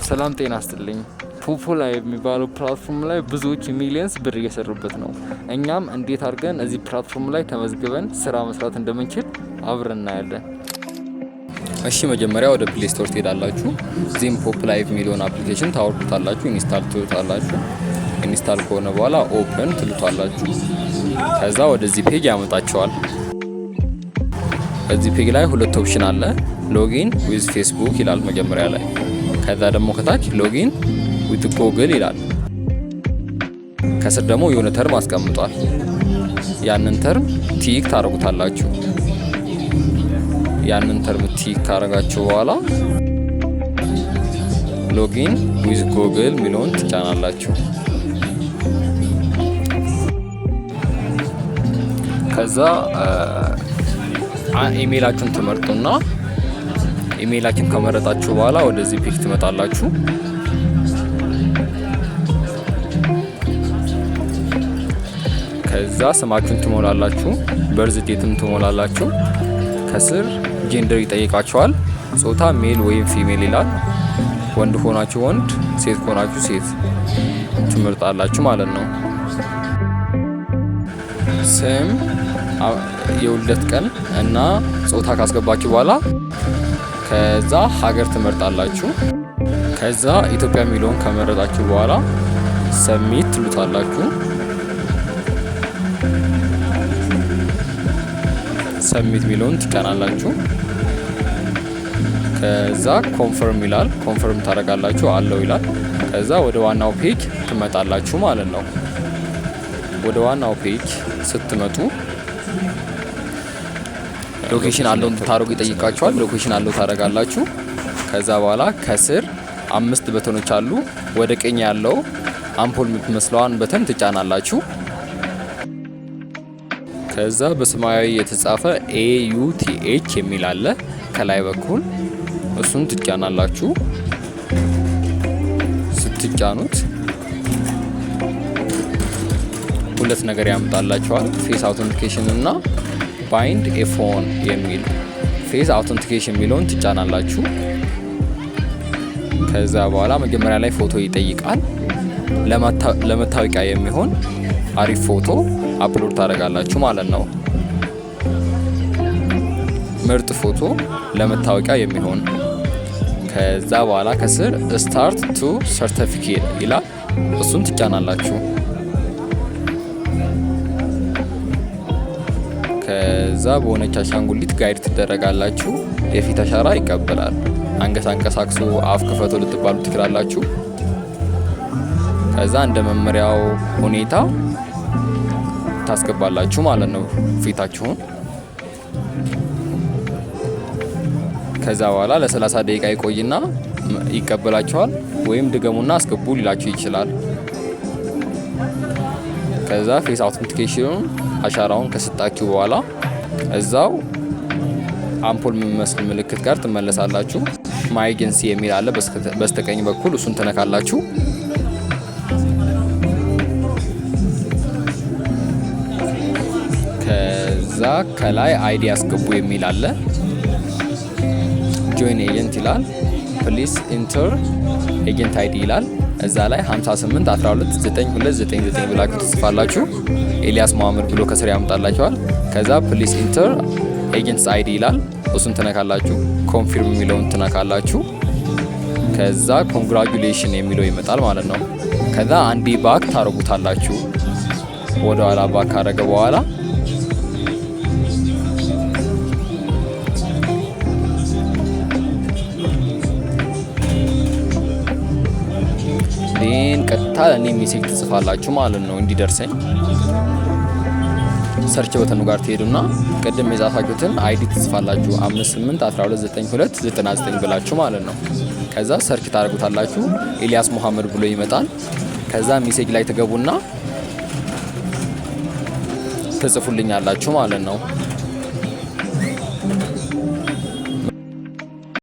ሰላም ጤና ይስጥልኝ። ፖፖ ላይ የሚባለው ፕላትፎርም ላይ ብዙዎች ሚሊየንስ ብር እየሰሩበት ነው። እኛም እንዴት አድርገን እዚህ ፕላትፎርም ላይ ተመዝግበን ስራ መስራት እንደምንችል አብረን እናያለን። እሺ መጀመሪያ ወደ ፕሌይ ስቶር ትሄዳላችሁ። ዚም ፖፕ ላይቭ የሚለውን አፕሊኬሽን ታወርዱታላችሁ፣ ኢንስታል ትሉታላችሁ። ኢንስታል ከሆነ በኋላ ኦፕን ትሉታላችሁ። ከዛ ወደዚህ ፔጅ ያመጣቸዋል። እዚህ ፔጅ ላይ ሁለት ኦፕሽን አለ። ሎጊን ዊዝ ፌስቡክ ይላል መጀመሪያ ላይ። ከዛ ደግሞ ከታች ሎጊን ዊዝ ጉግል ይላል። ከስር ደግሞ የሆነ ተርም አስቀምጧል። ያንን ተርም ቲክ ታረጉታላችሁ። ያንን ተርም ቲክ ካረጋችሁ በኋላ ሎጊን ዊዝ ጉግል ሚለውን ትጫናላችሁ። ከዛ ኢሜይላችሁን ትመርጡና ኢሜይላችሁን ከመረጣችሁ በኋላ ወደዚህ ፔጅ ትመጣላችሁ። ከዛ ስማችሁን ትሞላላችሁ፣ በርዝ ዴትም ትሞላላችሁ። ከስር ጄንደር ይጠይቃችኋል። ጾታ ሜል ወይም ፊሜል ይላል። ወንድ ሆናችሁ ወንድ፣ ሴት ሆናችሁ ሴት ትመርጣላችሁ ማለት ነው። ስም፣ የውልደት ቀን እና ጾታ ካስገባችሁ በኋላ ከዛ ሀገር ትመርጣላችሁ። ከዛ ኢትዮጵያ የሚለውን ከመረጣችሁ በኋላ ሰሚት ትሉታላችሁ። ሰሚት የሚለውን ትጫናላችሁ። ከዛ ኮንፈርም ይላል። ኮንፈርም ታደርጋላችሁ። አለው ይላል። ከዛ ወደ ዋናው ፔጅ ትመጣላችሁ ማለት ነው። ወደ ዋናው ፔጅ ስትመጡ ሎኬሽን አለው ታረጉ ይጠይቃችኋል። ሎኬሽን አለው ታረጋላችሁ። ከዛ በኋላ ከስር 5 በተኖች አሉ። ወደ ቀኝ ያለው አምፖል የምትመስለዋን በተን ትጫናላችሁ። ከዛ በሰማያዊ የተጻፈ AUTH የሚል አለ ከላይ በኩል እሱን ትጫናላችሁ። ስትጫኑት ሁለት ነገር ያመጣላችኋል። ፌስ አውተንቲኬሽን እና ባይንድ ኤፎን የሚል። ፌስ አውተንቲኬሽን የሚለውን ትጫናላችሁ። ከዛ በኋላ መጀመሪያ ላይ ፎቶ ይጠይቃል። ለመታወቂያ የሚሆን አሪፍ ፎቶ አፕሎድ ታደርጋላችሁ ማለት ነው። ምርጥ ፎቶ ለመታወቂያ የሚሆን። ከዛ በኋላ ከስር ስታርት ቱ ሰርቲፊኬት ይላል። እሱን ትጫናላችሁ። ከዛ በሆነች አሻንጉሊት ጋይድ ትደረጋላችሁ። የፊት አሻራ ይቀበላል። አንገት አንቀሳቅሱ፣ አፍ ክፈቱ ልትባሉ ትችላላችሁ። ከዛ እንደ መመሪያው ሁኔታ ታስገባላችሁ ማለት ነው ፊታችሁን። ከዛ በኋላ ለ30 ደቂቃ ይቆይና ይቀበላችኋል። ወይም ድገሙና አስገቡ ሊላችሁ ይችላል። ከዛ ፌስ አውተንቲኬሽኑን አሻራውን ከሰጣችሁ በኋላ እዛው አምፖል የሚመስል ምልክት ጋር ትመለሳላችሁ። ማይ ኤጀንሲ የሚል አለ በስተቀኝ በኩል እሱን ትነካላችሁ። ከዛ ከላይ አይዲ ያስገቡ የሚል አለ። ጆይን ኤጀንት ይላል። ፕሊስ ኢንተር ኤጀንት አይዲ ይላል። እዛ ላይ 58129299 ብላችሁ ትጽፋላችሁ። ኤልያስ መሐመድ ብሎ ከስር ያመጣላችኋል። ከዛ ፕሊስ ኢንተር ኤጀንትስ አይዲ ይላል። እሱን ትነካላችሁ። ኮንፊርም የሚለውን ትነካላችሁ። ከዛ ኮንግራጁሌሽን የሚለው ይመጣል ማለት ነው። ከዛ አንዴ ባክ ታረጉታላችሁ። ወደ ኋላ ባክ ካረገ በኋላ ቀጥታ እኔ ሜሴጅ ትጽፋላችሁ ማለት ነው እንዲደርሰኝ። ሰርች በተኑ ጋር ትሄዱና ቀደም የጻፋችሁትን አይዲ ትጽፋላችሁ 58129299 ብላችሁ ማለት ነው። ከዛ ሰርች ታደርጉታላችሁ። ኤልያስ መሐመድ ብሎ ይመጣል። ከዛ ሜሴጅ ላይ ትገቡና ትጽፉልኛላችሁ ማለት ነው።